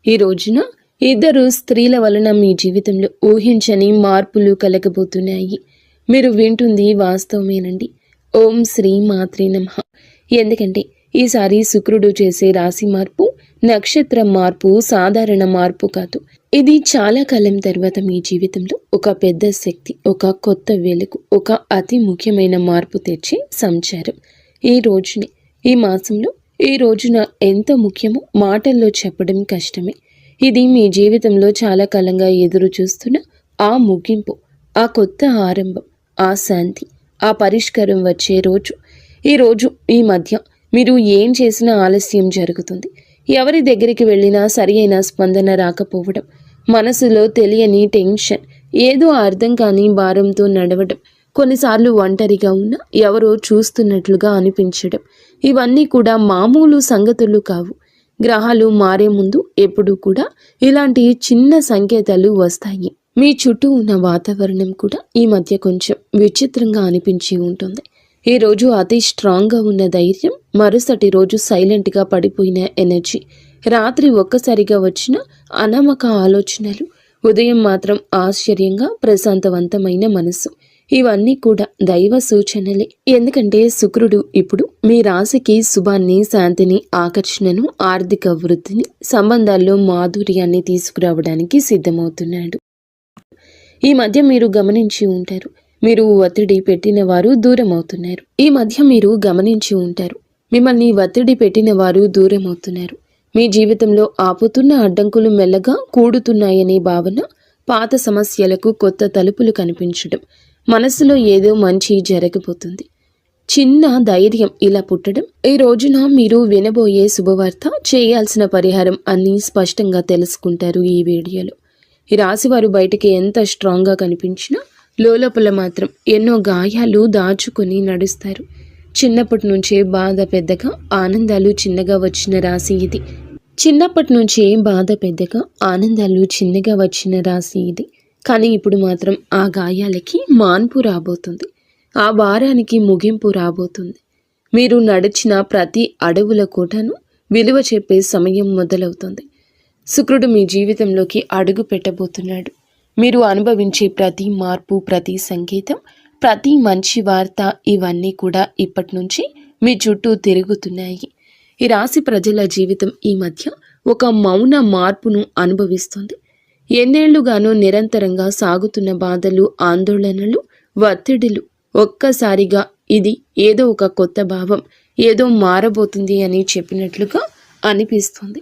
ఈ రోజున ఇద్దరు స్త్రీల వలన మీ జీవితంలో ఊహించని మార్పులు కలగబోతున్నాయి. మీరు వింటుంది వాస్తవమేనండి. ఓం శ్రీ మాత్రే నమః. ఎందుకంటే ఈసారి శుక్రుడు చేసే రాశి మార్పు, నక్షత్ర మార్పు సాధారణ మార్పు కాదు. ఇది చాలా కాలం తర్వాత మీ జీవితంలో ఒక పెద్ద శక్తి, ఒక కొత్త వెలుగు, ఒక అతి ముఖ్యమైన మార్పు తెచ్చే సంచారం. ఈ రోజుని, ఈ మాసంలో, ఈ రోజున ఎంత ముఖ్యమో మాటల్లో చెప్పడం కష్టమే. ఇది మీ జీవితంలో చాలా కాలంగా ఎదురు చూస్తున్న ఆ ముగింపు, ఆ కొత్త ఆరంభం, ఆ శాంతి, ఆ పరిష్కారం వచ్చే రోజు. ఈ మధ్య మీరు ఏం చేసినా ఆలస్యం జరుగుతుంది. ఎవరి దగ్గరికి వెళ్ళినా సరి అయిన స్పందన రాకపోవడం, మనసులో తెలియని టెన్షన్, ఏదో అర్థం కాని భారంతో నడవడం, కొన్నిసార్లు ఒంటరిగా ఉన్న ఎవరో చూస్తున్నట్లుగా అనిపించడం, ఇవన్నీ కూడా మామూలు సంగతులు కావు. గ్రహాలు మారే ముందు ఎప్పుడూ కూడా ఇలాంటి చిన్న సంకేతాలు వస్తాయి. మీ చుట్టూ ఉన్న వాతావరణం కూడా ఈ మధ్య కొంచెం విచిత్రంగా అనిపించి ఉంటుంది. ఈ రోజు అతి స్ట్రాంగ్గా ఉన్న ధైర్యం, మరుసటి రోజు సైలెంట్గా పడిపోయిన ఎనర్జీ, రాత్రి ఒక్కసారిగా వచ్చిన అనామక ఆలోచనలు, ఉదయం మాత్రం ఆశ్చర్యంగా ప్రశాంతవంతమైన మనసు, ఇవన్నీ కూడా దైవ సూచనలే. ఎందుకంటే శుక్రుడు ఇప్పుడు మీ రాశికి శుభాన్ని, శాంతిని, ఆకర్షణను, ఆర్థిక వృద్ధిని, సంబంధాల్లో మాధుర్యాన్ని తీసుకురావడానికి సిద్ధమవుతున్నాడు. ఈ మధ్య మీరు గమనించి ఉంటారు, మీరు ఒత్తిడి పెట్టిన వారు దూరం అవుతున్నారు. మిమ్మల్ని ఒత్తిడి పెట్టిన వారు దూరం అవుతున్నారు. మీ జీవితంలో ఆపుతున్న అడ్డంకులు మెల్లగా కూడుతున్నాయనే భావన, పాత సమస్యలకు కొత్త తలుపులు కనిపించడం, మనసులో ఏదో మంచి జరగబోతుంది, చిన్న ధైర్యం ఇలా పుట్టడం. ఈ రోజున మీరు వినబోయే శుభవార్త, చేయాల్సిన పరిహారం అన్నీ స్పష్టంగా తెలుసుకుంటారు ఈ వీడియోలో. ఈ రాశివారు బయటికి ఎంత స్ట్రాంగ్గా కనిపించినా లోపల మాత్రం ఎన్నో గాయాలు దాచుకొని నడుస్తారు. చిన్నప్పటి నుంచే బాధ పెద్దగా, ఆనందాలు చిన్నగా వచ్చిన రాశి ఇది. కానీ ఇప్పుడు మాత్రం ఆ గాయాలకి మాన్పు రాబోతుంది, ఆ భారానికి ముగింపు రాబోతుంది. మీరు నడిచిన ప్రతి అడవుల కోటను విలువ చెప్పే సమయం మొదలవుతుంది. శుక్రుడు మీ జీవితంలోకి అడుగు పెట్టబోతున్నాడు. మీరు అనుభవించే ప్రతి మార్పు, ప్రతి సంకేతం, ప్రతి మంచి వార్త, ఇవన్నీ కూడా ఇప్పటి నుంచి మీ చుట్టూ తిరుగుతున్నాయి. ఈ రాశి ప్రజల జీవితం ఈ మధ్య ఒక మౌన మార్పును అనుభవిస్తుంది. ఎన్నేళ్లుగానో నిరంతరంగా సాగుతున్న బాధలు, ఆందోళనలు, ఒత్తిడిలు ఒక్కసారిగా ఇది ఏదో ఒక కొత్త భావం, ఏదో మారబోతుంది అని చెప్పినట్లుగా అనిపిస్తుంది.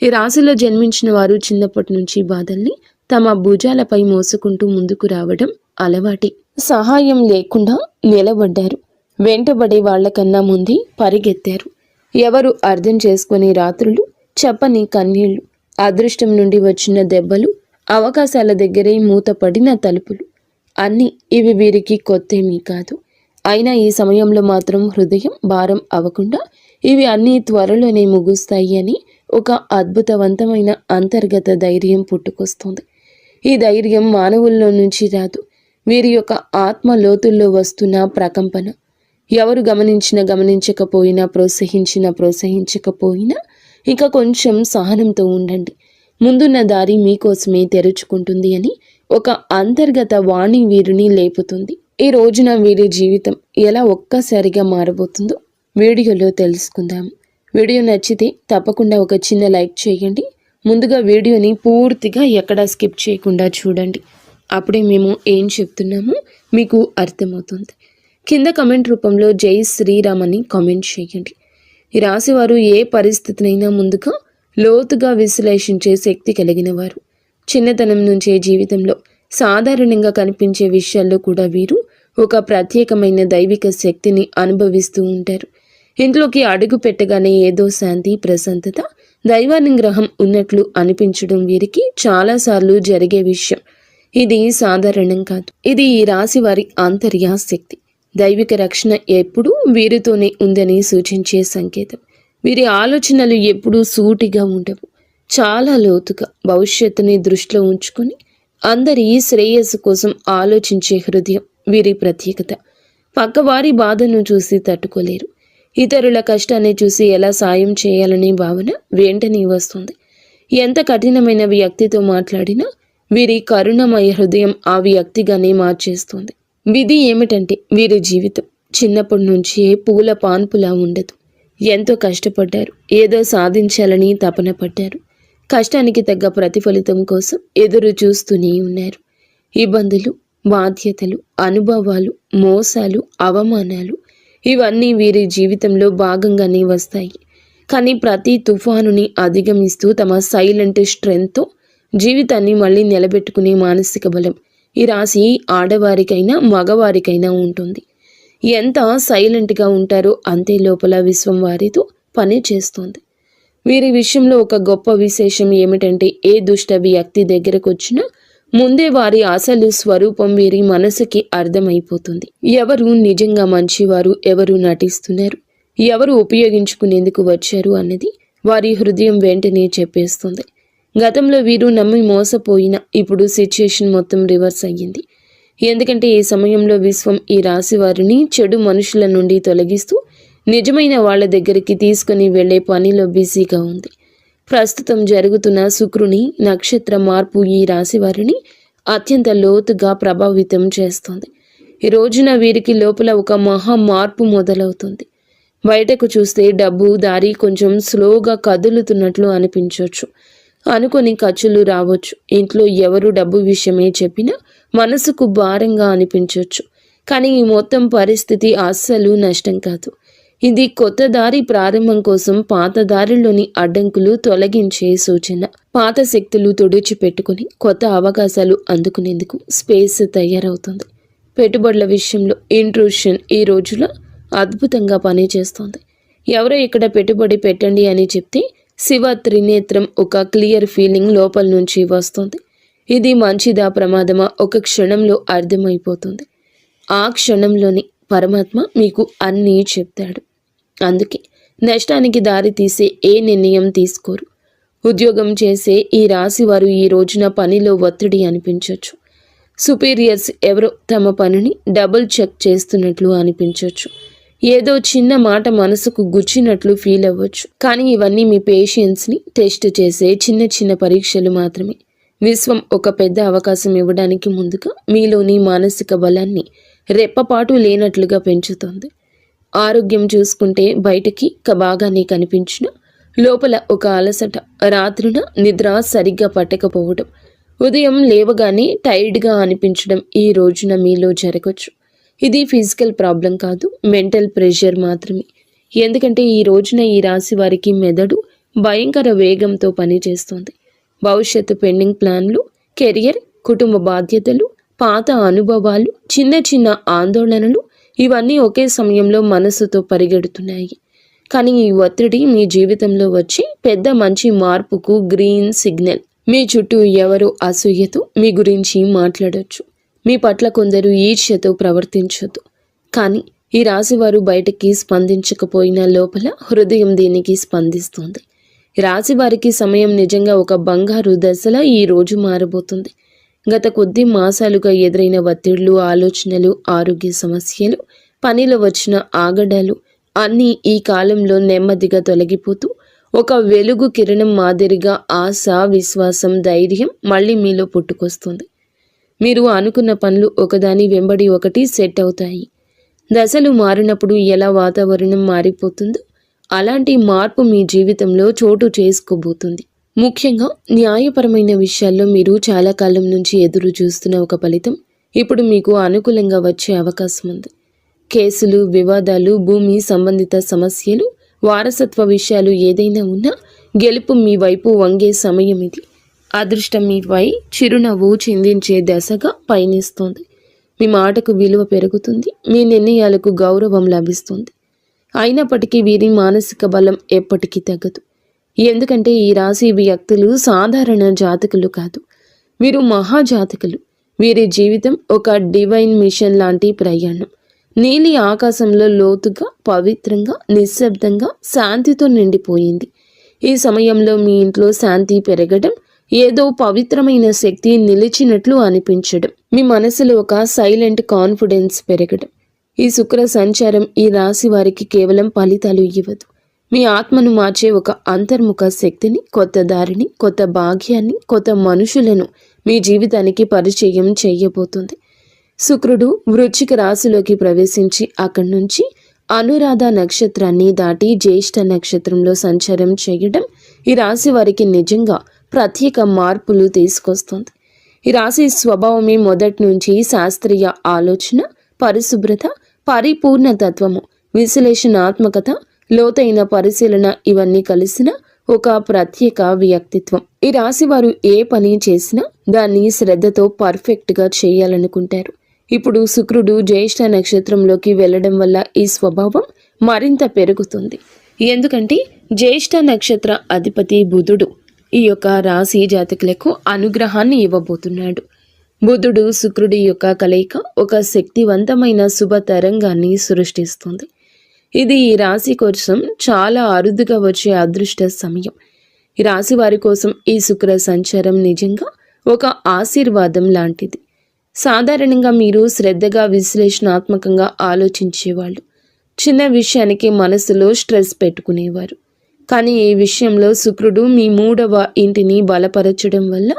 ఈ రాశిలో జన్మించిన వారు చిన్నప్పటి నుంచి బాధల్ని తమ భుజాలపై మోసుకుంటూ ముందుకు రావడం అలవాటి. సహాయం లేకుండా నిలబడ్డారు. వెంటబడే వాళ్లకన్నా ముందే పరిగెత్తారు. ఎవరు అర్థం చేసుకునే రాత్రులు, చెప్పని కన్నీళ్లు, అదృష్టం నుండి వచ్చిన దెబ్బలు, అవకాశాల దగ్గరే మూతపడిన తలుపులు, అన్నీ ఇవి వీరికి కొత్తేమీ కాదు. అయినా ఈ సమయంలో మాత్రం హృదయం భారం అవ్వకుండా ఇవి అన్నీ త్వరలోనే ముగుస్తాయి అని ఒక అద్భుతవంతమైన అంతర్గత ధైర్యం పుట్టుకొస్తుంది. ఈ ధైర్యం మానవుల్లో నుంచి రాదు, వీరి యొక్క ఆత్మ లోతుల్లో వస్తున్న ప్రకంపన. ఎవరు గమనించకపోయినా, ప్రోత్సహించకపోయినా ఇంకా కొంచెం సహనంతో ఉండండి. ముందున్న దారి మీకోసమే తెరుచుకుంటుంది అని ఒక అంతర్గత వాణి వీరిని లేపుతుంది. ఈ రోజున వీరి జీవితం ఎలా ఒక్కసారిగా మారబోతుందో వీడియోలో తెలుసుకుందాము. వీడియో నచ్చితే తప్పకుండా ఒక చిన్న లైక్ చేయండి. ముందుగా వీడియోని పూర్తిగా ఎక్కడా స్కిప్ చేయకుండా చూడండి. అప్పుడే మేము ఏం చెప్తున్నామో మీకు అర్థమవుతుంది. కింద కమెంట్ రూపంలో జై శ్రీరామ్ అని కామెంట్ చేయండి. ఈ రాశివారు ఏ పరిస్థితినైనా ముందుగా లోతుగా విశ్లేషించే శక్తి కలిగిన వారు. చిన్నతనం నుంచే జీవితంలో సాధారణంగా కనిపించే విషయాల్లో కూడా వీరు ఒక ప్రత్యేకమైన దైవిక శక్తిని అనుభవిస్తూ ఉంటారు. ఇంట్లోకి అడుగు పెట్టగానే ఏదో శాంతి, ప్రశాంతత, దైవానుగ్రహం ఉన్నట్లు అనిపించడం వీరికి చాలాసార్లు జరిగే విషయం. ఇది సాధారణం కాదు. ఇది ఈ రాశి వారి ఆంతర్య శక్తి. దైవిక రక్షణ ఎప్పుడూ వీరితోనే ఉందని సూచించే సంకేతం. వీరి ఆలోచనలు ఎప్పుడూ సూటిగా ఉండవు, చాలా లోతుగా భవిష్యత్తుని దృష్టిలో ఉంచుకొని అందరి శ్రేయస్సు కోసం ఆలోచించే హృదయం వీరి ప్రత్యేకత. పక్కవారి బాధను చూసి తట్టుకోలేరు. ఇతరుల కష్టాన్ని చూసి ఎలా సాయం చేయాలనే భావన వెంటనే వస్తుంది. ఎంత కఠినమైన వ్యక్తితో మాట్లాడినా వీరి కరుణమయ హృదయం ఆ వ్యక్తిగానే మార్చేస్తుంది. విధి ఏమిటంటే వీరి జీవితం చిన్నప్పటి నుంచే పూల పాన్పులా ఉండదు. ఎంతో కష్టపడ్డారు, ఏదో సాధించాలని తపన పడ్డారు. కష్టానికి తగ్గ ప్రతిఫలితం కోసం ఎదురు చూస్తూనే ఉన్నారు. ఇబ్బందులు, బాధ్యతలు, అనుభవాలు, మోసాలు, అవమానాలు ఇవన్నీ వీరి జీవితంలో భాగంగానే వస్తాయి. కానీ ప్రతి తుఫానుని అధిగమిస్తూ తమ సైలెంట్ స్ట్రెంగ్త్తో జీవితాన్ని మళ్ళీ నిలబెట్టుకునే మానసిక బలం ఈ రాశి ఆడవారికైనా మగవారికైనా ఉంటుంది. ఎంత సైలెంట్గా ఉంటారో అంతే లోపల విశ్వం వారితో పని చేస్తుంది. వీరి విషయంలో ఒక గొప్ప విశేషం ఏమిటంటే ఏ దుష్ట వ్యక్తి దగ్గరకు వచ్చినా ముందే వారి అసలు స్వరూపం వీరి మనసుకి అర్థమైపోతుంది. ఎవరు నిజంగా మంచివారు, ఎవరు నటిస్తున్నారు, ఎవరు ఉపయోగించుకునేందుకు వచ్చారు అన్నది వారి హృదయం వెంటనే చెప్పేస్తుంది. గతంలో వీరు నమ్మి మోసపోయిన ఇప్పుడు సిచ్యుయేషన్ మొత్తం రివర్స్ అయ్యింది. ఎందుకంటే ఈ సమయంలో విశ్వం ఈ రాశి వారిని చెడు మనుషుల నుండి తొలగిస్తూ నిజమైన వాళ్ళ దగ్గరికి తీసుకుని వెళ్లే పనిలో బిజీగా ఉంది. ప్రస్తుతం జరుగుతున్న శుక్రుని నక్షత్ర మార్పు ఈ రాశి వారిని అత్యంత లోతుగా ప్రభావితం చేస్తుంది. ఈ రోజున వీరికి లోపల ఒక మహా మార్పు మొదలవుతుంది. బయటకు చూస్తే డబ్బు దారి కొంచెం స్లోగా కదులుతున్నట్లు అనిపించవచ్చు. అనుకొని ఖర్చులు రావచ్చు. ఇంట్లో ఎవరు డబ్బు విషయమే చెప్పినా మనసుకు భారంగా అనిపించవచ్చు. కానీ ఈ మొత్తం పరిస్థితి అస్సలు నష్టం కాదు. ఇది కొత్త దారి ప్రారంభం కోసం పాత దారిలోని అడ్డంకులు తొలగించే సూచన. పాత శక్తులు తుడిచిపెట్టుకుని కొత్త అవకాశాలు అందుకునేందుకు స్పేస్ తయారవుతుంది. పెట్టుబడుల విషయంలో ఇంట్రూషన్ ఈ రోజులో అద్భుతంగా పనిచేస్తుంది. ఎవరో ఇక్కడ పెట్టుబడి పెట్టండి అని చెప్తే శివ త్రినేత్రం ఒక క్లియర్ ఫీలింగ్ లోపల నుంచి వస్తుంది. ఇది మంచిదా ప్రమాదమా ఒక క్షణంలో అర్థమైపోతుంది. ఆ క్షణంలోని పరమాత్మ మీకు అన్నీ చెప్తాడు. అందుకే నష్టానికి దారి తీసే ఏ నిర్ణయం తీసుకోరు. ఉద్యోగం చేసే ఈ రాశి వారు ఈ రోజున పనిలో ఒత్తిడి అనిపించవచ్చు. సుపీరియర్స్ ఎవరో తమ పనిని డబుల్ చెక్ చేస్తున్నట్లు అనిపించవచ్చు. ఏదో చిన్న మాట మనసుకు గుచ్చినట్లు ఫీల్ అవ్వచ్చు. కానీ ఇవన్నీ మీ పేషెన్స్ని టెస్ట్ చేసే చిన్న చిన్న పరీక్షలు మాత్రమే. విశ్వం ఒక పెద్ద అవకాశం ఇవ్వడానికి ముందుగా మీలోని మానసిక బలాన్ని రెప్పపాటు లేనట్లుగా పెంచుతుంది. ఆరోగ్యం చూసుకుంటే బయటకి బాగానే కనిపించిన లోపల ఒక అలసట, రాత్రిన నిద్ర సరిగ్గా పట్టకపోవడం, ఉదయం లేవగానే టైర్డ్గా అనిపించడం ఈ రోజున మీలో జరగచ్చు. ఇది ఫిజికల్ ప్రాబ్లం కాదు, మెంటల్ ప్రెషర్ మాత్రమే. ఎందుకంటే ఈ రోజున ఈ రాశి వారికి మెదడు భయంకర వేగంతో పనిచేస్తుంది. భవిష్యత్తు పెండింగ్ ప్లాన్లు, కెరియర్, కుటుంబ బాధ్యతలు, పాత అనుభవాలు, చిన్న చిన్న ఆందోళనలు ఇవన్నీ ఒకే సమయంలో మనసుతో పరిగెడుతున్నాయి. కానీ ఈ ఒత్తిడి మీ జీవితంలో వచ్చి పెద్ద మంచి మార్పుకు గ్రీన్ సిగ్నల్. మీ చుట్టూ ఎవరో అసూయతో మీ గురించి మాట్లాడొచ్చు. మీ పట్ల కొందరు ఈర్ష్యతో ప్రవర్తించొద్దు. కానీ ఈ రాశివారు బయటకి స్పందించకపోయినా లోపల హృదయం దీనికి స్పందిస్తుంది. రాశివారికి సమయం నిజంగా ఒక బంగారు దశలా ఈ రోజు మారబోతుంది. గత కొద్ది మాసాలుగా ఎదురైన ఒత్తిళ్లు, ఆలోచనలు, ఆరోగ్య సమస్యలు, పనిలో వచ్చిన ఆగడాలు అన్నీ ఈ కాలంలో నెమ్మదిగా తొలగిపోతూ ఒక వెలుగు కిరణం మాదిరిగా ఆశ, విశ్వాసం, ధైర్యం మళ్ళీ మీలో పుట్టుకొస్తుంది. మీరు అనుకున్న పనులు ఒకదాని వెంబడి ఒకటి సెట్ అవుతాయి. దశలు మారినప్పుడు ఎలా వాతావరణం మారిపోతుందో అలాంటి మార్పు మీ జీవితంలో చోటు చేసుకోబోతుంది. ముఖ్యంగా న్యాయపరమైన విషయాల్లో మీరు చాలా కాలం నుంచి ఎదురు చూస్తున్న ఒక ఫలితం ఇప్పుడు మీకు అనుకూలంగా వచ్చే అవకాశం ఉంది. కేసులు, వివాదాలు, భూమి సంబంధిత సమస్యలు, వారసత్వ విషయాలు ఏదైనా ఉన్నా గెలుపు మీ వైపు వంగే సమయం ఇది. అదృష్టం మీపై చిరునవ్వు చిందించే దశగా పయనిస్తోంది. మీ మాటకు విలువ పెరుగుతుంది. మీ నిర్ణయాలకు గౌరవం లభిస్తుంది. అయినప్పటికీ వీరి మానసిక బలం ఎప్పటికీ తగ్గదు. ఎందుకంటే ఈ రాశి వ్యక్తులు సాధారణ జాతకులు కాదు, వీరు మహాజాతకులు. వీరి జీవితం ఒక డివైన్ మిషన్ లాంటి ప్రయాణం. నీలి ఆకాశంలో లోతుగా, పవిత్రంగా, నిశ్శబ్దంగా, శాంతితో నిండిపోయింది. ఈ సమయంలో మీ ఇంట్లో శాంతి పెరగడం, ఏదో పవిత్రమైన శక్తి నిలిచినట్లు అనిపించడం, మీ మనసులో ఒక సైలెంట్ కాన్ఫిడెన్స్ పెరగడం. ఈ శుక్ర సంచారం ఈ రాశి వారికి కేవలం ఫలితాలు ఇవ్వదు, మీ ఆత్మను మార్చే ఒక అంతర్ముఖ శక్తిని, కొత్త దారిని, కొత్త భాగ్యాన్ని, కొత్త మనుషులను మీ జీవితానికి పరిచయం చేయబోతుంది. శుక్రుడు వృశ్చిక రాశిలోకి ప్రవేశించి అక్కడి నుంచి అనురాధ నక్షత్రాన్ని దాటి జ్యేష్ఠ నక్షత్రంలో సంచారం చేయడం ఈ రాశి వారికి నిజంగా ప్రత్యేక మార్పులు తీసుకొస్తుంది. ఈ రాశి స్వభావమే మొదటి నుంచి శాస్త్రీయ ఆలోచన, పరిశుభ్రత, పరిపూర్ణ తత్వము, విశ్లేషణాత్మకత, లోతైన పరిశీలన ఇవన్నీ కలిసిన ఒక ప్రత్యేక వ్యక్తిత్వం. ఈ రాశి వారు ఏ పని చేసినా దాన్ని శ్రద్ధతో పర్ఫెక్ట్గా చేయాలనుకుంటారు. ఇప్పుడు శుక్రుడు జ్యేష్ఠ నక్షత్రంలోకి వెళ్ళడం వల్ల ఈ స్వభావం మరింత పెరుగుతుంది. ఎందుకంటే జ్యేష్ఠ నక్షత్ర అధిపతి బుధుడు ఈ యొక్క రాశి జాతకులకు అనుగ్రహాన్ని ఇవ్వబోతున్నాడు. బుధుడు శుక్రుడి యొక్క కలయిక ఒక శక్తివంతమైన శుభ తరంగాన్ని సృష్టిస్తుంది. ఇది ఈ రాశి కోసం చాలా అరుదుగా వచ్చే అదృష్ట సమయం. ఈ రాశి వారి కోసం ఈ శుక్ర సంచారం నిజంగా ఒక ఆశీర్వాదం లాంటిది. సాధారణంగా మీరు శ్రద్ధగా విశ్లేషణాత్మకంగా ఆలోచించేవాళ్ళు, చిన్న విషయానికి మనసులో స్ట్రెస్ పెట్టుకునేవారు. కానీ ఈ విషయంలో శుక్రుడు మీ 3వ ఇంటిని బలపరచడం వల్ల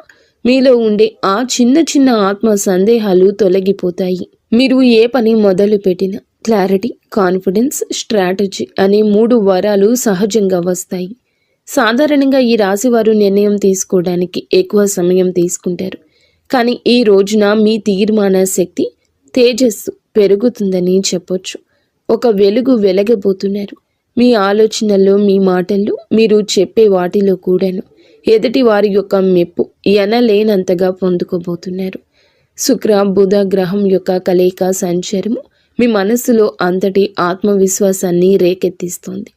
మీలో ఉండే ఆ చిన్న చిన్న ఆత్మ సందేహాలు తొలగిపోతాయి. మీరు ఏ పని మొదలు పెట్టినా క్లారిటీ, కాన్ఫిడెన్స్, స్ట్రాటజీ అనే 3 వరాలు సహజంగా వస్తాయి. సాధారణంగా ఈ రాశివారు నిర్ణయం తీసుకోవడానికి ఎక్కువ సమయం తీసుకుంటారు. కానీ ఈ రోజున మీ తీర్మాన శక్తి, తేజస్సు పెరుగుతుందని చెప్పొచ్చు. ఒక వెలుగు వెలగబోతున్నారు. మీ ఆలోచనల్లో, మీ మాటల్లో, మీరు చెప్పే వాటిలో కూడాను ఎదుటి వారి యొక్క మెప్పు ఎనలేనంతగా పొందుకోబోతున్నారు. శుక్ర బుధ గ్రహం యొక్క కలయిక సంచారము మీ మనస్సులో అంతటి ఆత్మవిశ్వాసాన్ని రేకెత్తిస్తోంది.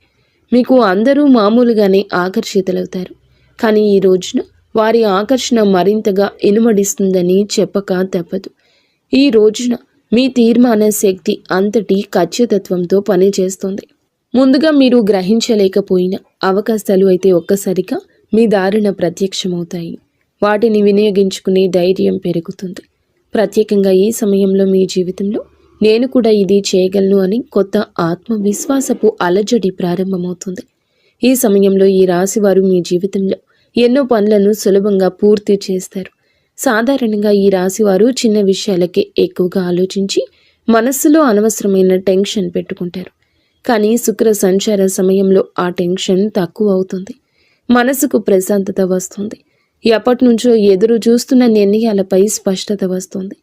మీకు అందరూ మామూలుగానే ఆకర్షితులవుతారు. కానీ ఈ రోజున వారి ఆకర్షణ మరింతగా ఇనుమడిస్తుందని చెప్పక తప్పదు. ఈ రోజున మీ తీర్మాన శక్తి అంతటి ఖచ్చితత్వంతో పనిచేస్తుంది. ముందుగా మీరు గ్రహించలేకపోయిన అవకాశాలు అయితే ఒక్కసారిగా మీ దారిన ప్రత్యక్షమవుతాయి. వాటిని వినియోగించుకునే ధైర్యం పెరుగుతుంది. ప్రత్యేకంగా ఈ సమయంలో మీ జీవితంలో నేను కూడా ఇది చేయగలను అని కొత్త ఆత్మవిశ్వాసపు అలజడి ప్రారంభమవుతుంది. ఈ సమయంలో ఈ రాశివారు మీ జీవితంలో ఎన్నో పనులను సులభంగా పూర్తి చేస్తారు. సాధారణంగా ఈ రాశివారు చిన్న విషయాలకే ఎక్కువగా ఆలోచించి మనస్సులో అనవసరమైన టెన్షన్ పెట్టుకుంటారు. కానీ శుక్ర సంచార సమయంలో ఆ టెన్షన్ తక్కువ అవుతుంది. మనసుకు ప్రశాంతత వస్తుంది. ఎప్పటి నుంచో ఎదురు చూస్తున్న నిర్ణయాలపై స్పష్టత వస్తుంది.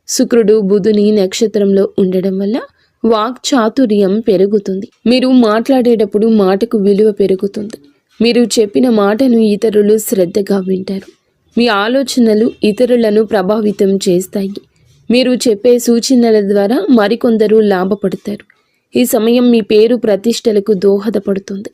శుక్రుడు బుధుని నక్షత్రంలో ఉండడం వల్ల వాక్ చాతుర్యం పెరుగుతుంది. మీరు మాట్లాడేటప్పుడు మాటకు విలువ పెరుగుతుంది. మీరు చెప్పిన మాటను ఇతరులు శ్రద్ధగా వింటారు. మీ ఆలోచనలు ఇతరులను ప్రభావితం చేస్తాయి. మీరు చెప్పే సూచనల ద్వారా మరికొందరు లాభపడతారు. ఈ సమయం మీ పేరు ప్రతిష్టలకు దోహదపడుతుంది.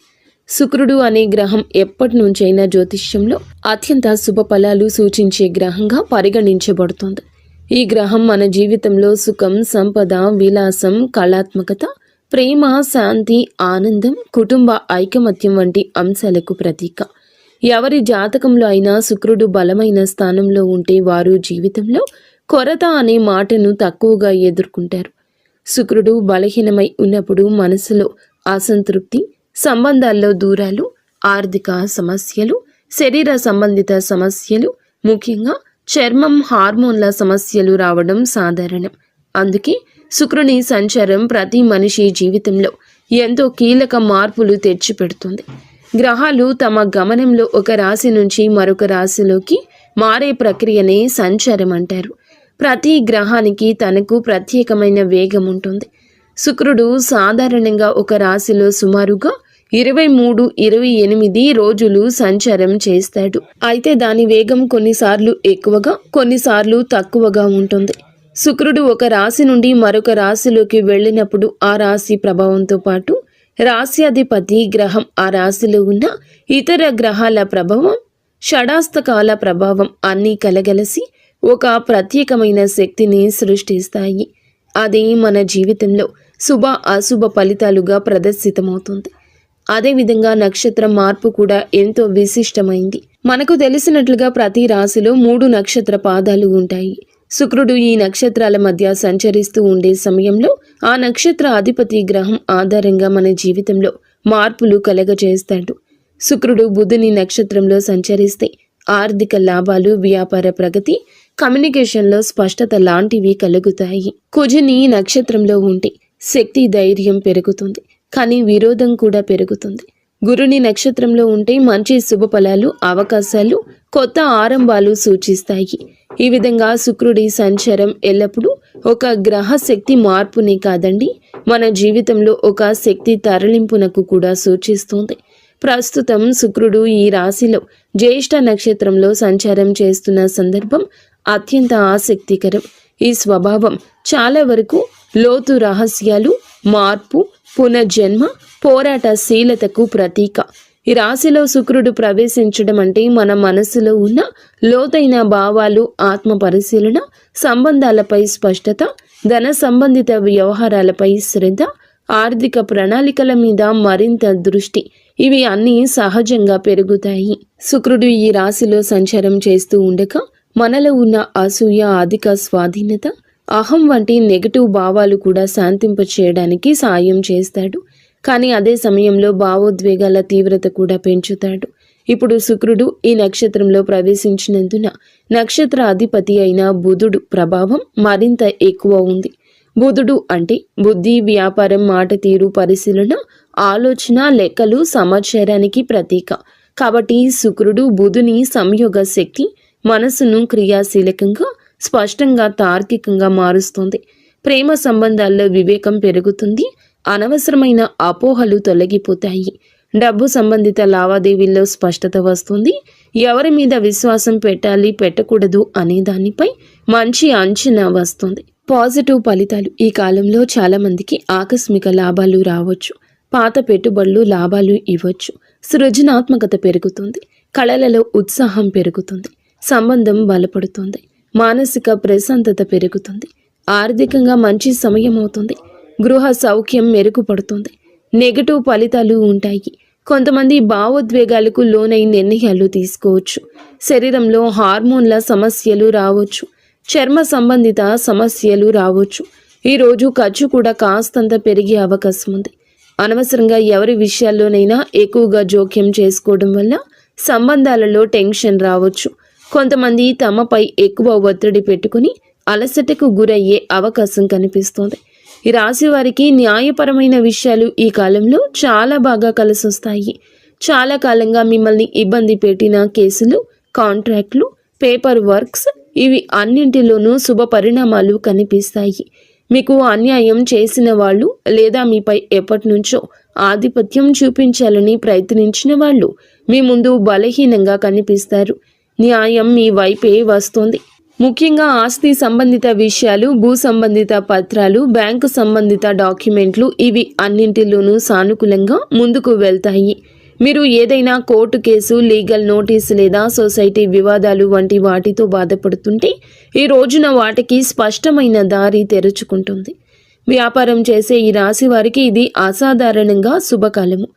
శుక్రుడు అనే గ్రహం ఎప్పటి నుంచైనా జ్యోతిష్యంలో అత్యంత శుభ ఫలాలు సూచించే గ్రహంగా పరిగణించబడుతుంది. ఈ గ్రహం మన జీవితంలో సుఖం, సంపద, విలాసం, కళాత్మకత, ప్రేమ, శాంతి, ఆనందం, కుటుంబ ఐకమత్యం వంటి అంశాలకు ప్రతీక. ఎవరి జాతకంలో అయినా శుక్రుడు బలమైన స్థానంలో ఉంటే వారు జీవితంలో కొరత అనే మాటను తక్కువగా ఎదుర్కొంటారు. శుక్రుడు బలహీనమై ఉన్నప్పుడు మనసులో అసంతృప్తి, సంబంధాల్లో దూరాలు, ఆర్థిక సమస్యలు, శరీర సంబంధిత సమస్యలు, ముఖ్యంగా చర్మం, హార్మోన్ల సమస్యలు రావడం సాధారణం. అందుకే శుక్రుని సంచారం ప్రతి మనిషి జీవితంలో ఎంతో కీలక మార్పులు తెచ్చిపెడుతుంది. గ్రహాలు తమ గమనంలో ఒక రాశి నుంచి మరొక రాశిలోకి మారే ప్రక్రియనే సంచారం అంటారు. ప్రతి గ్రహానికి తనకు ప్రత్యేకమైన వేగం ఉంటుంది. శుక్రుడు సాధారణంగా ఒక రాశిలో సుమారుగా 23-28 రోజులు సంచారం చేస్తాడు. అయితే దాని వేగం కొన్నిసార్లు ఎక్కువగా, కొన్నిసార్లు తక్కువగా ఉంటుంది. శుక్రుడు ఒక రాశి నుండి మరొక రాశిలోకి వెళ్ళినప్పుడు ఆ రాశి ప్రభావంతో పాటు రాశ్యాధిపతి గ్రహం, ఆ రాశిలో ఉన్న ఇతర గ్రహాల ప్రభావం, షడాస్తకాల ప్రభావం అన్నీ కలగలసి ఒక ప్రత్యేకమైన శక్తిని సృష్టిస్తాయి. అది మన జీవితంలో శుభ అశుభ ఫలితాలుగా ప్రదర్శితమవుతుంది. అదేవిధంగా నక్షత్ర మార్పు కూడా ఎంతో విశిష్టమైంది. మనకు తెలిసినట్లుగా ప్రతి రాశిలో 3 నక్షత్ర పాదాలు ఉంటాయి. శుక్రుడు ఈ నక్షత్రాల మధ్య సంచరిస్తూ ఉండే సమయంలో ఆ నక్షత్ర అధిపతి గ్రహం ఆధారంగా మన జీవితంలో మార్పులు కలగజేస్తాడు. శుక్రుడు బుధుని నక్షత్రంలో సంచరిస్తే ఆర్థిక లాభాలు, వ్యాపార ప్రగతి, కమ్యూనికేషన్లో స్పష్టత లాంటివి కలుగుతాయి. కుజుని నక్షత్రంలో ఉంటే శక్తి, ధైర్యం పెరుగుతుంది, కానీ విరోధం కూడా పెరుగుతుంది. గురుని నక్షత్రంలో ఉంటే మంచి శుభ ఫలాలు, అవకాశాలు, కొత్త ఆరంభాలు సూచిస్తాయి. ఈ విధంగా శుక్రుడి సంచారం ఎల్లప్పుడూ ఒక గ్రహ శక్తి మార్పునే కాదండి, మన జీవితంలో ఒక శక్తి తరలింపునకు కూడా సూచిస్తుంది. ప్రస్తుతం శుక్రుడు ఈ రాశిలో జ్యేష్ఠ నక్షత్రంలో సంచారం చేస్తున్న సందర్భం అత్యంత ఆసక్తికరం. ఈ స్వభావం చాలా వరకు లోతు రహస్యాలు, మార్పు, పునర్జన్మ, పోరాటశీలతకు ప్రతీక. ఈ రాశిలో శుక్రుడు ప్రవేశించడం అంటే మన మనసులో ఉన్న లోతైన భావాలు, ఆత్మ పరిశీలన, సంబంధాలపై స్పష్టత, ధన సంబంధిత వ్యవహారాలపై శ్రద్ధ, ఆర్థిక ప్రణాళికల మీద మరింత దృష్టి, ఇవి అన్నీ సహజంగా పెరుగుతాయి. శుక్రుడు ఈ రాశిలో సంచారం చేస్తూ ఉండగా మనలో ఉన్న అసూయ, అధిక స్వాధీనత, అహం వంటి నెగటివ్ భావాలు కూడా శాంతింప చేయడానికి సాయం చేస్తాడు. కానీ అదే సమయంలో భావోద్వేగాల తీవ్రత కూడా పెంచుతాడు. ఇప్పుడు శుక్రుడు ఈ నక్షత్రంలో ప్రవేశించినందున నక్షత్ర అధిపతి అయిన బుధుడు ప్రభావం మరింత ఎక్కువ ఉంది. బుధుడు అంటే బుద్ధి, వ్యాపారం, మాట తీరు, పరిశీలన, ఆలోచన, లెక్కలు, సమాచారానికి ప్రతీక. కాబట్టి శుక్రుడు బుధుని సంయోగ శక్తి మనసును క్రియాశీలకంగా, స్పష్టంగా, తార్కికంగా మారుస్తుంది. ప్రేమ సంబంధాల్లో వివేకం పెరుగుతుంది, అనవసరమైన అపోహలు తొలగిపోతాయి. డబ్బు సంబంధిత లావాదేవీల్లో స్పష్టత వస్తుంది. ఎవరి మీద విశ్వాసం పెట్టాలి, పెట్టకూడదు అనే దానిపై మంచి అంచనా వస్తుంది. పాజిటివ్ ఫలితాలు. ఈ కాలంలో చాలామందికి ఆకస్మిక లాభాలు రావచ్చు. పాత పెట్టుబడులు లాభాలు ఇవ్వచ్చు. సృజనాత్మకత పెరుగుతుంది. కళలలో ఉత్సాహం పెరుగుతుంది. సంబంధం బలపడుతుంది. మానసిక ప్రశాంతత పెరుగుతుంది. ఆర్థికంగా మంచి సమయం అవుతుంది. గృహ సౌఖ్యం మెరుగుపడుతుంది. నెగటివ్ ఫలితాలు ఉంటాయి. కొంతమంది భావోద్వేగాలకు లోనై నిర్ణయాలు తీసుకోవచ్చు. శరీరంలో హార్మోన్ల సమస్యలు రావచ్చు. చర్మ సంబంధిత సమస్యలు రావచ్చు. ఈరోజు ఖర్చు కూడా కాస్తంత పెరిగే అవకాశం ఉంది. అనవసరంగా ఎవరి విషయాల్లోనైనా ఎక్కువగా జోక్యం చేసుకోవడం వల్ల సంబంధాలలో టెన్షన్ రావచ్చు. కొంతమంది తమపై ఎక్కువ ఒత్తిడి పెట్టుకుని అలసటకు గురయ్యే అవకాశం కనిపిస్తోంది. ఈ రాశి వారికి న్యాయపరమైన విషయాలు ఈ కాలంలో చాలా బాగా కలిసొస్తాయి. చాలా కాలంగా మిమ్మల్ని ఇబ్బంది పెట్టిన కేసులు, కాంట్రాక్ట్లు, పేపర్ వర్క్స్, ఇవి అన్నింటిలోనూ శుభ పరిణామాలు కనిపిస్తాయి. మీకు అన్యాయం చేసిన వాళ్ళు లేదా మీపై ఎప్పటి నుంచో ఆధిపత్యం చూపించాలని ప్రయత్నించిన వాళ్ళు మీ ముందు బలహీనంగా కనిపిస్తారు. న్యాయం మీ వైపే వస్తుంది. ముఖ్యంగా ఆస్తి సంబంధిత విషయాలు, భూ సంబంధిత పత్రాలు, బ్యాంకు సంబంధిత డాక్యుమెంట్లు, ఇవి అన్నింటిలోనూ సానుకూలంగా ముందుకు వెళ్తాయి. మీరు ఏదైనా కోర్టు కేసు, లీగల్ నోటీసు లేదా సొసైటీ వివాదాలు వంటి వాటితో బాధపడుతుంటే ఈ రోజున వాటికి స్పష్టమైన దారి తెరుచుకుంటుంది. వ్యాపారం చేసే ఈ రాశి వారికి ఇది అసాధారణంగా శుభకాలము.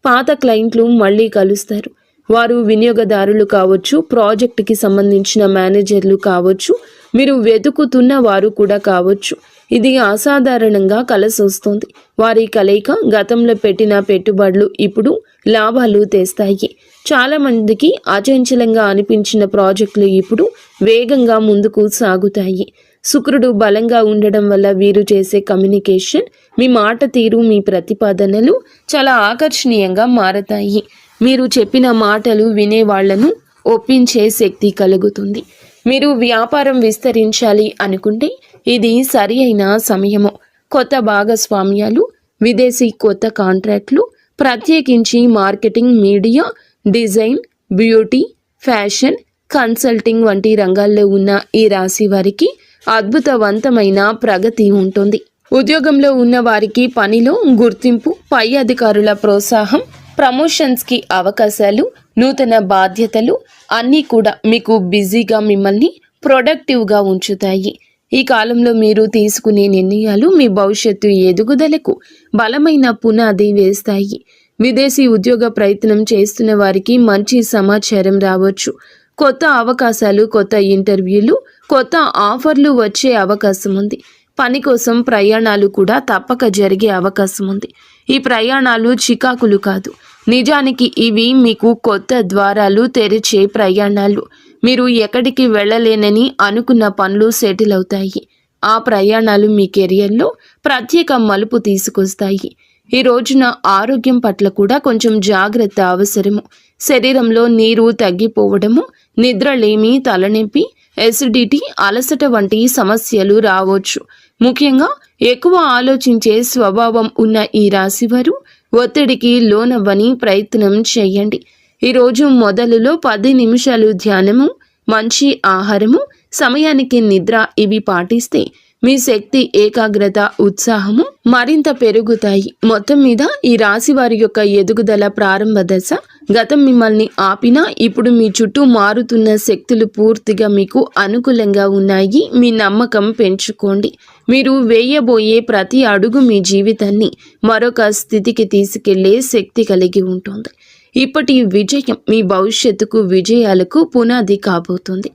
పాత క్లయింట్లు మళ్ళీ కలుస్తారు. వారు వినియోగదారులు కావచ్చు, ప్రాజెక్టుకి సంబంధించిన మేనేజర్లు కావచ్చు, మీరు వెతుకుతున్న వారు కూడా కావచ్చు. ఇది అసాధారణంగా కలిసొస్తుంది. వారి కలయిక గతంలో పెట్టిన పెట్టుబడులు ఇప్పుడు లాభాలు తెస్తాయి. చాలామందికి అచంచలంగా అనిపించిన ప్రాజెక్టులు ఇప్పుడు వేగంగా ముందుకు సాగుతాయి. శుక్రుడు బలంగా ఉండడం వల్ల వీరు చేసే కమ్యూనికేషన్, మీ మాట తీరు, మీ ప్రతిపాదనలు చాలా ఆకర్షణీయంగా మారతాయి. మీరు చెప్పిన మాటలు వినేవాళ్లను ఒప్పించే శక్తి కలుగుతుంది. మీరు వ్యాపారం విస్తరించాలి అనుకుంటే ఇది సరి అయిన సమయము. కొత్త భాగస్వామ్యాలు, విదేశీ కొత్త కాంట్రాక్ట్లు, ప్రత్యేకించి marketing, media, design, beauty, fashion, consulting వంటి రంగాల్లో ఉన్న ఈ రాశి వారికి అద్భుతవంతమైన ప్రగతి ఉంటుంది. ఉద్యోగంలో ఉన్న వారికి పనిలో గుర్తింపు, పై అధికారుల ప్రోత్సాహం, ప్రమోషన్స్కి అవకాశాలు, నూతన బాధ్యతలు అన్నీ కూడా మీకు బిజీగా, మిమ్మల్ని ప్రొడక్టివ్గా ఉంచుతాయి. ఈ కాలంలో మీరు తీసుకునే నిర్ణయాలు మీ భవిష్యత్తు ఎదుగుదలకు బలమైన పునాది వేస్తాయి. విదేశీ ఉద్యోగ ప్రయత్నం చేస్తున్న వారికి మంచి సమాచారం రావచ్చు. కొత్త అవకాశాలు, కొత్త ఇంటర్వ్యూలు, కొత్త ఆఫర్లు వచ్చే అవకాశం ఉంది. పని కోసం ప్రయాణాలు కూడా తప్పక జరిగే అవకాశం ఉంది. ఈ ప్రయాణాలు చికాకులు కాదు, నిజానికి ఇవి మీకు కొత్త ద్వారాలు తెరిచే ప్రయాణాలు. మీరు ఎక్కడికి వెళ్ళలేనని అనుకున్న పనులు సెటిల్ అవుతాయి. ఆ ప్రయాణాలు మీ కెరియర్లో ప్రత్యేక మలుపు తీసుకొస్తాయి. ఈ రోజున ఆరోగ్యం పట్ల కూడా కొంచెం జాగ్రత్త అవసరము. శరీరంలో నీరు తగ్గిపోవడము, నిద్రలేమి, తలనొప్పి, ఎసిడిటీ, అలసట వంటి సమస్యలు రావచ్చు. ముఖ్యంగా ఎక్కువ ఆలోచించే స్వభావం ఉన్న ఈ రాశివారు ఒత్తిడికి లోనవ్వని ప్రయత్నం చేయండి. ఈరోజు మొదలులో 10 నిమిషాలు ధ్యానము, మంచి ఆహారము, సమయానికి నిద్ర ఇవి పాటిస్తే మీ శక్తి, ఏకాగ్రత, ఉత్సాహము మరింత పెరుగుతాయి. మొత్తం మీద ఈ రాశి వారి యొక్క ఎదుగుదల ప్రారంభ దశ. గతం మిమ్మల్ని ఆపినా ఇప్పుడు మీ చుట్టూ మారుతున్న శక్తులు పూర్తిగా మీకు అనుకూలంగా ఉన్నాయి. మీ నమ్మకం పెంచుకోండి. మీరు వేయబోయే ప్రతి అడుగు మీ జీవితాన్ని మరొక స్థితికి తీసుకెళ్లే శక్తి కలిగి ఉంటుంది. ఇప్పటి విజయం మీ భవిష్యత్తుకు, విజయాలకు పునాది కాబోతుంది.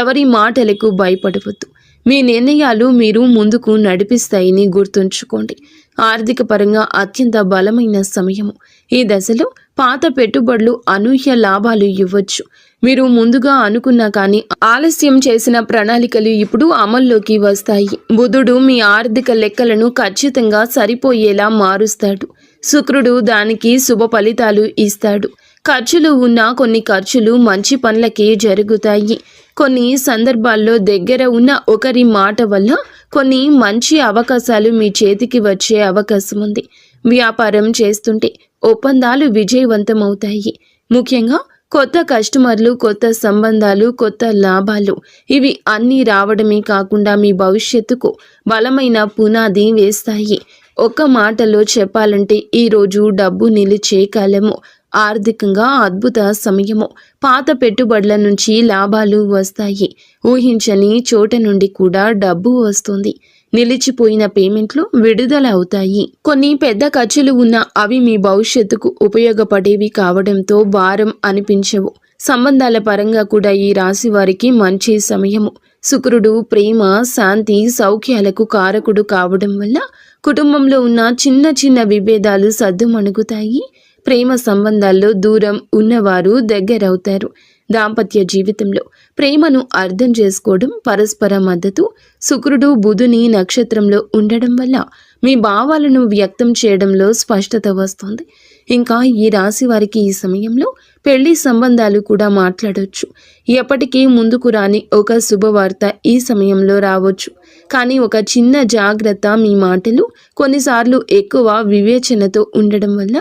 ఎవరి మాటలకు భయపడవద్దు. మీ నిర్ణయాలు మీరు ముందుకు నడిపిస్తాయని గుర్తుంచుకోండి. ఆర్థిక పరంగా అత్యంత బలమైన సమయము. ఈ దశలో పాత పెట్టుబడులు అనూహ్య లాభాలు ఇవ్వచ్చు. మీరు ముందుగా అనుకున్నా కానీ ఆలస్యం చేసిన ప్రణాళికలు ఇప్పుడు అమల్లోకి వస్తాయి. బుధుడు మీ ఆర్థిక లెక్కలను ఖచ్చితంగా సరిపోయేలా మారుస్తాడు. శుక్రుడు దానికి శుభ ఫలితాలు ఇస్తాడు. ఖర్చులు ఉన్న కొన్ని ఖర్చులు మంచి పనులకే జరుగుతాయి. కొన్ని సందర్భాల్లో దగ్గర ఉన్న ఒకరి మాట వల్ల కొన్ని మంచి అవకాశాలు మీ చేతికి వచ్చే అవకాశం ఉంది. వ్యాపారం చేస్తుంటే ఒప్పందాలు విజయవంతమవుతాయి. ముఖ్యంగా కొత్త కస్టమర్లు, కొత్త సంబంధాలు, కొత్త లాభాలు ఇవి అన్నీ రావడమే కాకుండా మీ భవిష్యత్తుకు బలమైన పునాది వేస్తాయి. ఒక్క మాటలో చెప్పాలంటే ఈరోజు డబ్బు నిలిచే కాలము. ఆర్థికంగా అద్భుత సమయము. పాత పెట్టుబడుల నుంచి లాభాలు వస్తాయి. ఊహించని చోట నుండి కూడా డబ్బు వస్తుంది. నిలిచిపోయిన పేమెంట్లు విడుదల అవుతాయి. కొన్ని పెద్ద ఖర్చులు ఉన్నా అవి మీ భవిష్యత్తుకు ఉపయోగపడేవి కావడంతో భారం అనిపించవు. సంబంధాల పరంగా కూడా ఈ రాశి వారికి మంచి సమయము. శుక్రుడు ప్రేమ, శాంతి, సౌఖ్యాలకు కారకుడు కావడం వల్ల కుటుంబంలో ఉన్న చిన్న చిన్న విభేదాలు సద్దుమణుగుతాయి. ప్రేమ సంబంధాల్లో దూరం ఉన్నవారు దగ్గరవుతారు. దాంపత్య జీవితంలో ప్రేమను అర్థం చేసుకోవడం, పరస్పర మద్దతు. శుక్రుడు బుధుని నక్షత్రంలో ఉండడం వల్ల మీ భావాలను వ్యక్తం చేయడంలో స్పష్టత వస్తుంది. ఇంకా ఈ రాశి వారికి ఈ సమయంలో పెళ్లి సంబంధాలు కూడా మాట్లాడవచ్చు. ఎప్పటికీ ముందుకు రాని ఒక శుభవార్త ఈ సమయంలో రావచ్చు. కానీ ఒక చిన్న జాగ్రత్త, మీ మాటలు కొన్నిసార్లు ఎక్కువ వివేచనతో ఉండడం వల్ల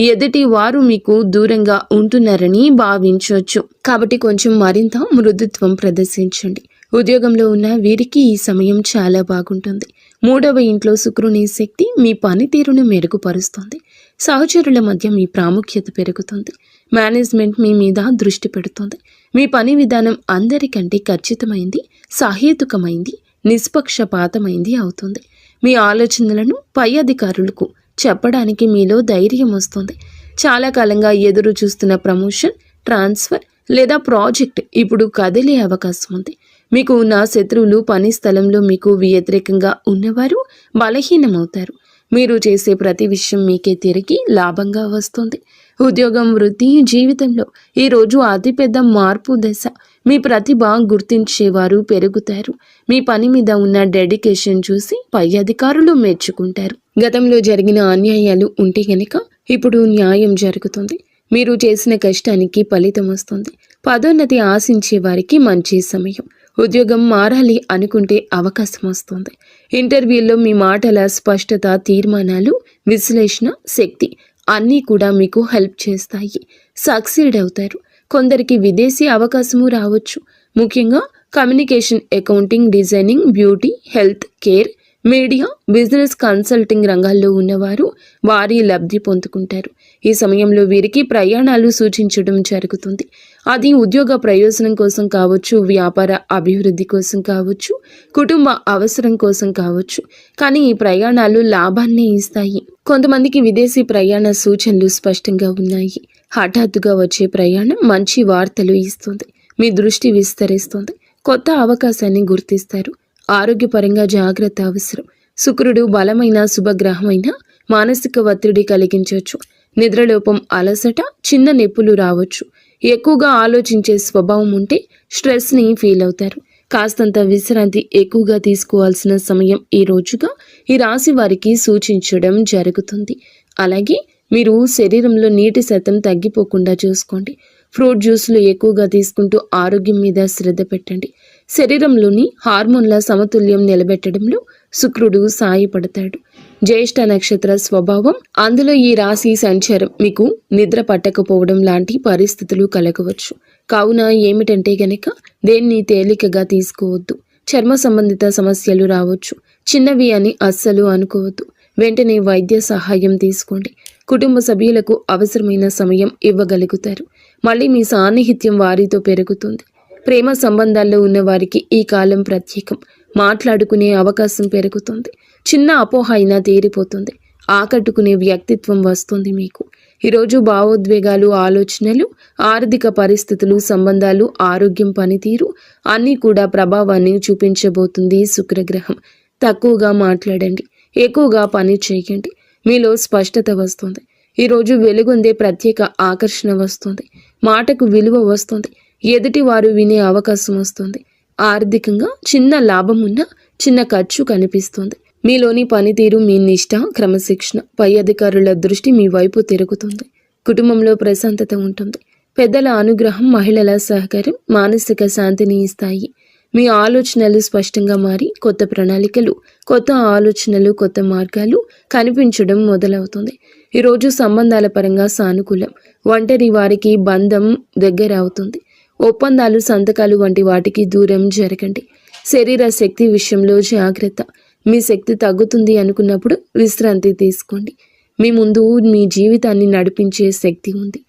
ఎదుటి వారు మీకు దూరంగా ఉంటున్నారని భావించవచ్చు. కాబట్టి కొంచెం మరింత మృదుత్వం ప్రదర్శించండి. ఉద్యోగంలో ఉన్న వీరికి ఈ సమయం చాలా బాగుంటుంది. 3వ ఇంట్లో శుక్రుని శక్తి మీ పనితీరును మెరుగుపరుస్తుంది. సహచరుల మధ్య మీ ప్రాముఖ్యత పెరుగుతుంది. మేనేజ్మెంట్ మీ మీద దృష్టి పెడుతుంది. మీ పని విధానం అందరికంటే ఖచ్చితమైంది, సహేతుకమైంది, నిష్పక్షపాతమైంది అవుతుంది. మీ ఆలోచనలను పై అధికారులకు చెప్పడానికి మీలో ధైర్యం వస్తుంది. చాలా కాలంగా ఎదురు చూస్తున్న ప్రమోషన్, ట్రాన్స్ఫర్ లేదా ప్రాజెక్ట్ ఇప్పుడు కదిలే అవకాశం ఉంది. మీకు ఉన్న శత్రువులు, పని స్థలంలో మీకు వ్యతిరేకంగా ఉన్నవారు బలహీనమవుతారు. మీరు చేసే ప్రతి విషయం మీకే తిరిగి లాభంగా వస్తుంది. ఉద్యోగం, వృత్తి, జీవితంలో ఈరోజు అతిపెద్ద మార్పు దశ. మీ ప్రతిభ గుర్తించేవారు పెరుగుతారు. మీ పని మీద ఉన్న డెడికేషన్ చూసి పై అధికారులు మెచ్చుకుంటారు. గతంలో జరిగిన అన్యాయాలు ఉంటే గనక ఇప్పుడు న్యాయం జరుగుతుంది. మీరు చేసిన కష్టానికి ఫలితం వస్తుంది. పదోన్నతి ఆశించే వారికి మంచి సమయం. ఉద్యోగం మారాలి అనుకుంటే అవకాశం వస్తుంది. ఇంటర్వ్యూల్లో మీ మాటల స్పష్టత, తీర్మానాలు, విశ్లేషణ శక్తి అన్నీ కూడా మీకు హెల్ప్ చేస్తాయి. సక్సీడ్ అవుతారు. కొందరికి విదేశీ అవకాశము రావచ్చు. ముఖ్యంగా communication, accounting, designing, beauty, health care, media, business consulting రంగాల్లో ఉన్నవారు వారి లబ్ధి పొందుకుంటారు. ఈ సమయంలో వీరికి ప్రయాణాలు సూచించడం జరుగుతుంది. అది ఉద్యోగ ప్రయోజనం కోసం కావచ్చు, వ్యాపార అభివృద్ధి కోసం కావచ్చు, కుటుంబ అవసరం కోసం కావచ్చు. కానీ ఈ ప్రయాణాలు లాభాన్ని ఇస్తాయి. కొంతమందికి విదేశీ ప్రయాణ సూచనలు స్పష్టంగా ఉన్నాయి. హఠాత్తుగా వచ్చే ప్రయాణం మంచి వార్తలు ఇస్తుంది. మీ దృష్టి విస్తరిస్తుంది. కొత్త అవకాశాన్ని గుర్తిస్తారు. ఆరోగ్యపరంగా జాగ్రత్త అవసరం. శుక్రుడు బలమైన శుభగ్రహమైన మానసిక ఒత్తిడి కలిగించవచ్చు. నిద్రలోపం, అలసట, చిన్న నొప్పులు రావచ్చు. ఎక్కువగా ఆలోచించే స్వభావం ఉంటే స్ట్రెస్ని ఫీల్ అవుతారు. కాస్తంత విశ్రాంతి ఎక్కువగా తీసుకోవాల్సిన సమయం ఈ రోజుగా ఈ రాశి వారికి సూచించడం జరుగుతుంది. అలాగే మీరు శరీరంలో నీటి శాతం తగ్గిపోకుండా చూసుకోండి. ఫ్రూట్ జ్యూస్లు ఎక్కువగా తీసుకుంటూ ఆరోగ్యం మీద శ్రద్ధ పెట్టండి. శరీరంలోని హార్మోన్ల సమతుల్యం నిలబెట్టడంలో శుక్రుడు సాయపడతాడు. జ్యేష్ఠ నక్షత్ర స్వభావం, అందులో ఈ రాశి సంచారం మీకు నిద్ర పట్టకపోవడం లాంటి పరిస్థితులు కలగవచ్చు. కావున ఏమిటంటే గనక దేన్ని తేలికగా తీసుకోవద్దు. చర్మ సంబంధిత సమస్యలు రావచ్చు. చిన్నవి అని అస్సలు అనుకోవద్దు. వెంటనే వైద్య సహాయం తీసుకోండి. కుటుంబ సభ్యులకు అవసరమైన సమయం ఇవ్వగలుగుతారు. మళ్ళీ మీ సాన్నిహిత్యం వారితో పెరుగుతుంది. ప్రేమ సంబంధాల్లో ఉన్న వారికి ఈ కాలం ప్రత్యేకం. మాట్లాడుకునే అవకాశం పెరుగుతుంది. చిన్న అపోహ అయినా తీరిపోతుంది. ఆకట్టుకునే వ్యక్తిత్వం వస్తుంది మీకు. ఈరోజు భావోద్వేగాలు, ఆలోచనలు, ఆర్థిక పరిస్థితులు, సంబంధాలు, ఆరోగ్యం, పనితీరు అన్నీ కూడా ప్రభావాన్ని చూపించబోతుంది శుక్రగ్రహం. తక్కువగా మాట్లాడండి. ఎక్కువగా పని చేయండి. మీలో స్పష్టత వస్తుంది. ఈరోజు వెలుగొందే ప్రత్యేక ఆకర్షణ వస్తుంది. మాటకు విలువ వస్తుంది. ఎదుటి వారు వినే అవకాశం వస్తుంది. ఆర్థికంగా చిన్న లాభం ఉన్నా చిన్న ఖర్చు కనిపిస్తుంది. మీలోని పనితీరు, మీ నిష్ఠ, క్రమశిక్షణ, పై అధికారుల దృష్టి మీ వైపు తిరుగుతుంది. కుటుంబంలో ప్రశాంతత ఉంటుంది. పెద్దల అనుగ్రహం, మహిళల సహకారం మానసిక శాంతిని ఇస్తాయి. మీ ఆలోచనలు స్పష్టంగా మారి కొత్త ప్రణాళికలు, కొత్త ఆలోచనలు, కొత్త మార్గాలు కనిపించడం మొదలవుతుంది. ఈరోజు సంబంధాల పరంగా సానుకూలం. ఒంటరి వారికి బంధం దగ్గర అవుతుంది. ఒప్పందాలు, సంతకాలు వంటి వాటికి దూరం జరగండి. శరీర శక్తి విషయంలో జాగ్రత్త. మీ శక్తి తగ్గుతుంది అనుకున్నప్పుడు విశ్రాంతి తీసుకోండి. మీ ముందు మీ జీవితాన్ని నడిపించే శక్తి ఉంది.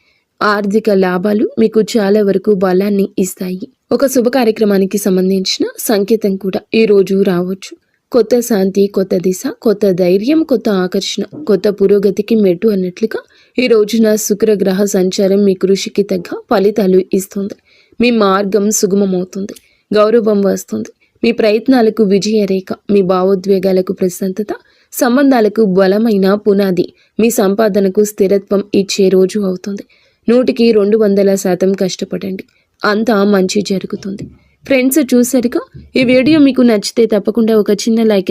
ఆర్థిక లాభాలు మీకు చాలా వరకు బలాన్ని ఇస్తాయి. ఒక శుభ కార్యక్రమానికి సంబంధించిన సంకేతం కూడా ఈరోజు రావచ్చు. కొత్త శాంతి, కొత్త దిశ, కొత్త ధైర్యం, కొత్త ఆకర్షణ, కొత్త పురోగతికి మెట్టు అన్నట్లుగా ఈ రోజున శుక్రగ్రహ సంచారం మీ కృషికి తగ్గ ఫలితాలు ఇస్తుంది. మీ మార్గం సుగమమవుతుంది. గౌరవం వస్తుంది. మీ ప్రయత్నాలకు విజయరేఖ, మీ భావోద్వేగాలకు ప్రశాంతత, సంబంధాలకు బలమైన పునాది, మీ సంపాదనకు స్థిరత్వం ఇచ్చే రోజు అవుతుంది. 100% కష్టపడండి. అంతా మంచి జరుగుతుంది. ఫ్రెండ్స్, చూసారుగా, ఈ వీడియో మీకు నచ్చితే తప్పకుండా ఒక చిన్న లైక్